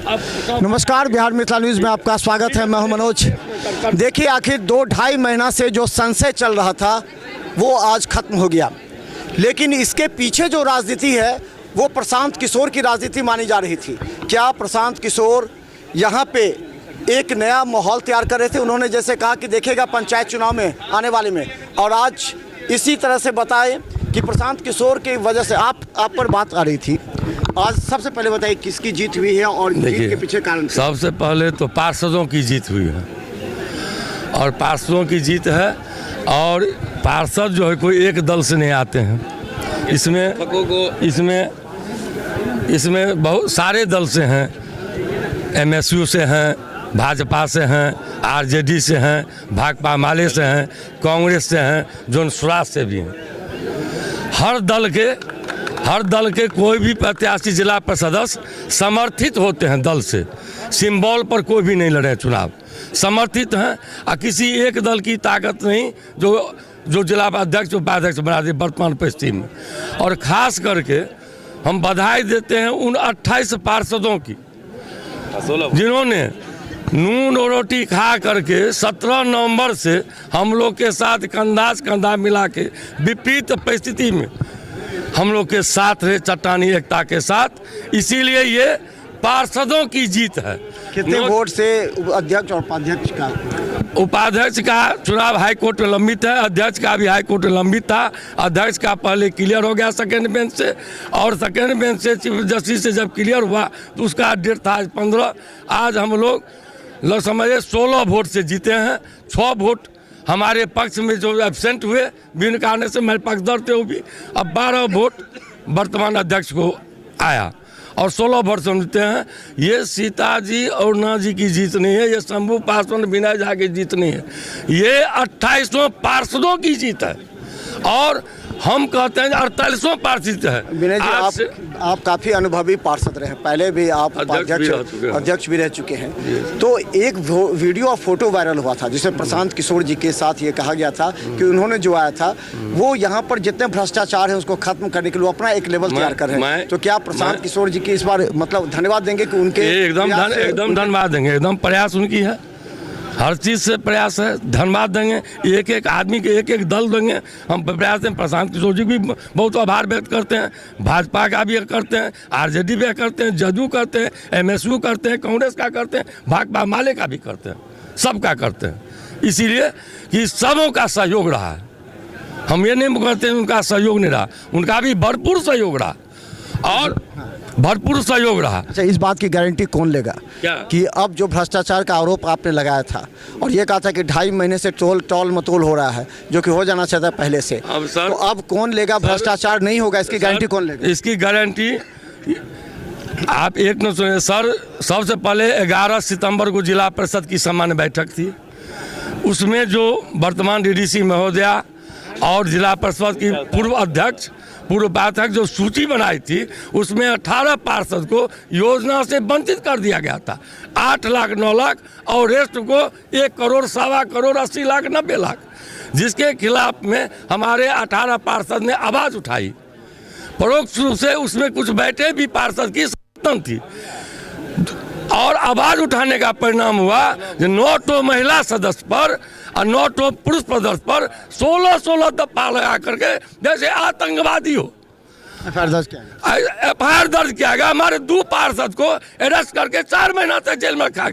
नमस्कार, बिहार मिथिला न्यूज़ में आपका स्वागत है। मैं हूं मनोज। देखिए, आखिर 2-2.5 महीना से जो संशय चल रहा था वो आज खत्म हो गया, लेकिन इसके पीछे जो राजनीति है वो प्रशांत किशोर की राजनीति मानी जा रही थी। क्या प्रशांत किशोर यहाँ पे एक नया माहौल तैयार कर रहे थे? उन्होंने जैसे कहा कि देखिएगा पंचायत चुनाव में आने वाले में, और आज इसी तरह से बताए कि प्रशांत किशोर की वजह से आप पर बात आ रही थी। आज सबसे पहले बताइए किसकी जीत हुई है और जीत के पीछे कारण? सबसे पहले तो पार्षदों की जीत हुई है, और पार्षदों की जीत है। और पार्षद जो है कोई एक दल से नहीं आते हैं, इसमें बहुत सारे दल से हैं। एमएसयू से हैं, भाजपा से हैं, आरजेडी से हैं, भाकपा माले से हैं, कांग्रेस से हैं, जन स्वराज से भी हैं। हर दल के कोई भी प्रत्याशी जिला परिषद सदस्य समर्थित होते हैं दल से। सिंबल पर कोई भी नहीं लड़े चुनाव, समर्थित हैं। और किसी एक दल की ताकत नहीं जो जिला अध्यक्ष उपाध्यक्ष बना दे वर्तमान परिस्थिति में। और ख़ास करके हम बधाई देते हैं उन 28 पार्षदों की जिन्होंने नून और रोटी खा करके 17 नवंबर से हम लोग के साथ कंधा से कंधा मिला के विपरीत परिस्थिति में हम लोग के साथ रहे, चट्टानी एकता के साथ। इसीलिए ये पार्षदों की जीत है। कितने वोट से अध्यक्ष और उपाध्यक्ष का चुनाव हाईकोर्ट में लंबित है, अध्यक्ष का भी हाईकोर्ट में लंबित था। अध्यक्ष का पहले क्लियर हो गया सेकेंड बेंच से, और सेकेंड बेंच से चीफ जस्टिस से जब क्लियर हुआ तो उसका डेट था आज 15। आज हम लोग समझिए 16 वोट से जीते हैं। 6 वोट हमारे पक्ष में जो एब्सेंट हुए बिन कारण से, मेरे पक्षधर थे वो भी। अब 12 वोट वर्तमान अध्यक्ष को आया और 16 वोट समझते हैं। ये सीता जी और ना जी की जीत नहीं है, ये शंभू पासवान विनय झा की जीत नहीं है, ये 28 पार्षदों की जीत है। और हम कहते हैं 48 पार्षद है। विनय जी, आप काफ़ी अनुभवी पार्षद रहे, पहले भी आप अध्यक्ष भी रह चुके हैं। तो एक वीडियो और फोटो वायरल हुआ था जिसमें प्रशांत किशोर जी के साथ ये कहा गया था कि उन्होंने जो आया था वो यहाँ पर जितने भ्रष्टाचार है उसको खत्म करने के लिए अपना एक लेवल तैयार कर रहे हैं। तो क्या प्रशांत किशोर जी की इस बार मतलब धन्यवाद देंगे कि उनके एकदम धन्यवाद देंगे। एकदम प्रयास उनकी है, हर चीज़ से प्रयास है, धन्यवाद देंगे। एक एक आदमी के एक एक दल देंगे, हम प्रयास हैं। प्रशांत किशोर जी भी बहुत आभार व्यक्त करते हैं, भाजपा का भी करते हैं, आरजेडी भी करते हैं, जदयू करते हैं, एमएसयू करते हैं, कांग्रेस का करते हैं, भाकपा माले का भी करते हैं, सबका करते हैं। इसीलिए कि सबों का सहयोग रहा है। हम ये नहीं कहते उनका सहयोग नहीं रहा, उनका भी भरपूर सहयोग रहा और भरपूर सहयोग रहा। अच्छा, इस बात की गारंटी कौन लेगा कि अब जो भ्रष्टाचार का आरोप आपने लगाया था और ये कहा था कि 2.5 महीने से टोल मटोल हो रहा है जो कि हो जाना चाहता पहले से, तो अब कौन लेगा भ्रष्टाचार नहीं होगा? इसकी गारंटी कौन लेगा? इसकी गारंटी आप एक न सुनिए सर। सबसे पहले 11 सितंबर को जिला परिषद की सामान्य बैठक थी, उसमें जो वर्तमान डीडीसी महोदया और जिला परिषद की पूर्व अध्यक्ष जो सूची बनाई थी उसमें 18 पार्षद को योजना से वंचित कर दिया गया था। 8 लाख 9 लाख और रेस्ट को 1 करोड़ 1.25 करोड़ 80 लाख 90 लाख, जिसके खिलाफ में हमारे 18 पार्षद ने आवाज़ उठाई। परोक्ष रूप से उसमें कुछ बैठे भी पार्षद की समर्थन थी, और आवाज़ उठाने का परिणाम हुआ कि 9 महिला सदस्य पर और 9 पुरुष सदस्य पर 16 दफा लगा करके जैसे आतंकवादी हो एफआईआर दर्ज किया गया। हमारे 2 पार्षद को अरेस्ट करके 4 महीना तक जेल में रखा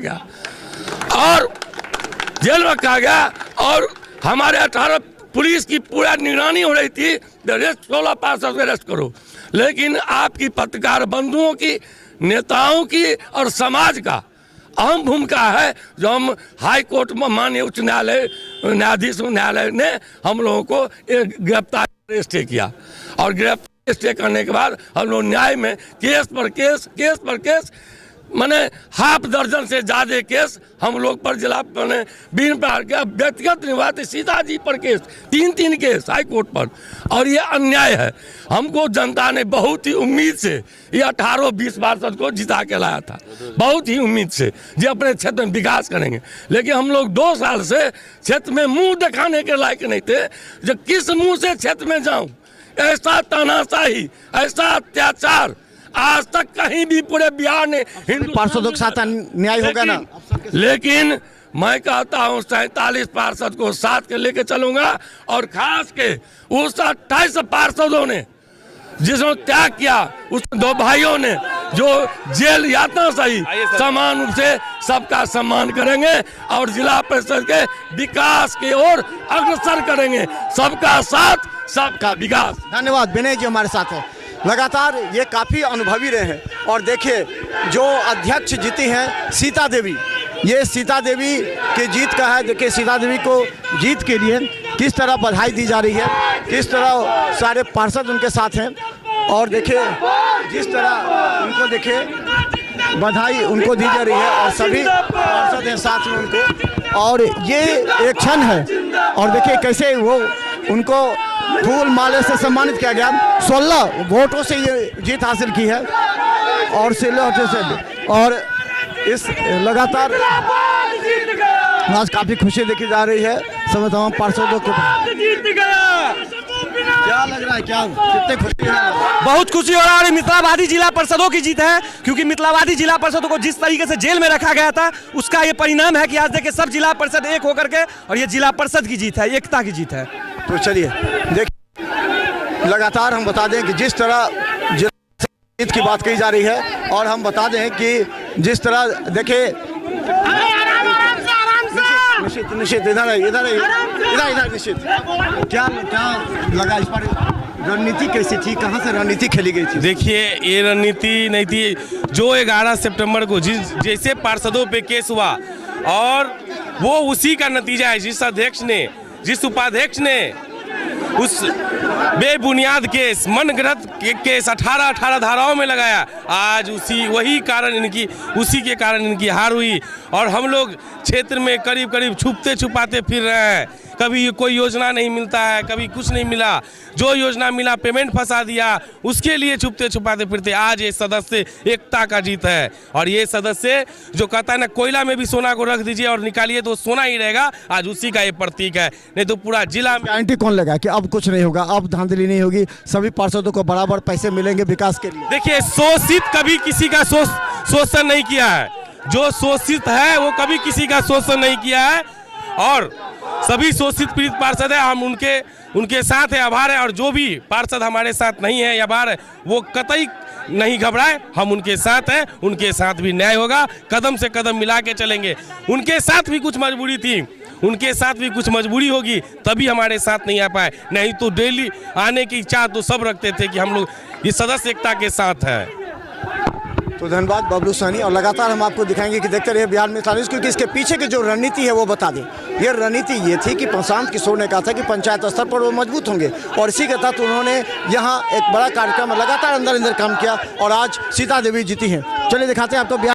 गया, और हमारे 18 पुलिस की पूरा निगरानी हो रही थी, 16 पार्षद को अरेस्ट करो। लेकिन आपकी पत्रकार बंधुओं की, नेताओं की और समाज का अहम भूमिका है, जो हम हाई कोर्ट में माननीय उच्च न्यायालय ने हम लोगों को एक गिरफ्तारी स्टे किया, और गिरफ्तारी स्टे करने के बाद हम लोग न्याय में केस पर केस माने हाफ दर्जन से ज़्यादा केस हम लोग पर जिला बिन प्रकार के व्यक्तिगत निवास सीता जी पर केस 3 केस हाई कोर्ट पर। और ये अन्याय है। हमको जनता ने बहुत ही उम्मीद से ये 18-20 पार्षद को जिता के लाया था, बहुत ही उम्मीद से जी अपने क्षेत्र में विकास करेंगे। लेकिन हम लोग 2 साल से क्षेत्र में मुंह दिखाने के लायक नहीं थे। जो किस मुंह से क्षेत्र में जाऊं? ऐसा तानाशाही, ऐसा अत्याचार, आज तक कहीं भी पूरे बिहार ने हिंदू पार्षदों के साथ न्याय होगा ना? लेकिन मैं कहता हूँ 47 पार्षद को साथ के लेके चलूंगा, और खास के उस 28 पार्षदों ने जिसने त्याग किया, उस दो भाइयों ने जो जेल यातना सही, समान रूप से सबका सम्मान करेंगे और जिला परिषद के विकास की ओर अग्रसर करेंगे। सबका साथ सबका विकास। धन्यवाद। विनय जी हमारे साथ है। लगातार ये काफ़ी अनुभवी रहे हैं, और देखिए जो अध्यक्ष जीती हैं सीता देवी, ये सीता देवी की जीत का है। देखिए सीता देवी को जीत के लिए किस तरह बधाई दी जा रही है, किस तरह सारे पार्षद उनके साथ हैं, और देखिए जिस तरह उनको देखिए बधाई उनको दी जा रही है, और सभी पार्षद हैं साथ में उनको, और ये एक क्षण है। और देखिए कैसे वो उनको फूल माले से सम्मानित किया गया। 16 वोटों से ये जीत हासिल की है, और 16 वोटों से, और इस लगातार आज काफी खुशी देखी जा रही है सब तमाम पार्षदों को। क्या लग रहा है, क्या कितने खुशी है? बहुत खुशी हो रहा है। और मिथिलावादी जिला परिषदों की जीत है, क्योंकि मिथिलावादी जिला परिषदों को जिस तरीके से जेल में रखा गया था उसका ये परिणाम है कि आज देखिए सब जिला परिषद एक होकर के, और ये जिला परिषद की जीत है, एकता की जीत है। तो चलिए देखिए लगातार हम बता दें कि जिस तरह जीत की बात कही जा रही है, और हम बता दें कि जिस तरह देखिए निश्चित इधर निश्चित क्या लगा इस पर रणनीति कैसी थी, कहाँ से रणनीति खेली गई थी? देखिए ये रणनीति नहीं थी। जो 11 सितंबर को जैसे पार्षदों पे केस हुआ, और वो उसी का नतीजा है। जिस अध्यक्ष ने, जिस उपाध्यक्ष ने उस बेबुनियाद केस, मनगढ़ंत केस 18 धाराओं में लगाया, आज उसी के कारण इनकी हार हुई। और हम लोग क्षेत्र में करीब करीब छुपते छुपाते फिर रहे हैं। कभी कोई योजना नहीं मिलता है, कभी कुछ नहीं मिला, जो योजना मिला पेमेंट फंसा दिया, उसके लिए छुपते छुपाते फिरते। आज ये सदस्य एकता का जीत है, और ये सदस्य जो कहता है ना कोयला में भी सोना को रख दीजिए और निकालिए तो सोना ही रहेगा, आज उसी का ये प्रतीक है। नहीं तो पूरा जिला में गारंटी कौन लगा कि अब कुछ नहीं होगा, अब धांधली नहीं होगी, सभी पार्षदों को बराबर पैसे मिलेंगे विकास के लिए? देखिए शोषित कभी किसी का शोषण नहीं किया है। जो शोषित है वो कभी किसी का शोषण नहीं किया है, और सभी शोषित पीड़ित पार्षद है, हम उनके साथ है, आभार है। और जो भी पार्षद हमारे साथ नहीं है या आभार है, वो कतई नहीं घबराए, हम उनके साथ हैं, उनके साथ भी न्याय होगा, कदम से कदम मिला के चलेंगे। उनके साथ भी कुछ मजबूरी थी, उनके साथ भी कुछ मजबूरी होगी, तभी हमारे साथ नहीं आ पाए, नहीं तो डेली आने की इच्छा तो सब रखते थे कि हम लोग इस सदस्य एकता के साथ हैं। तो धन्यवाद बबलू सहनी, और लगातार हम आपको दिखाएंगे कि देखते रहिए बिहार मिसाल न्यूज़, क्योंकि इसके पीछे की जो रणनीति है वो बता दें। ये रणनीति ये थी कि प्रशांत किशोर ने कहा था कि पंचायत स्तर पर वो मजबूत होंगे, और इसी के तहत उन्होंने यहाँ एक बड़ा कार्यक्रम लगातार अंदर काम किया, और आज सीता देवी जीती हैं। चलिए दिखाते हैं आपको।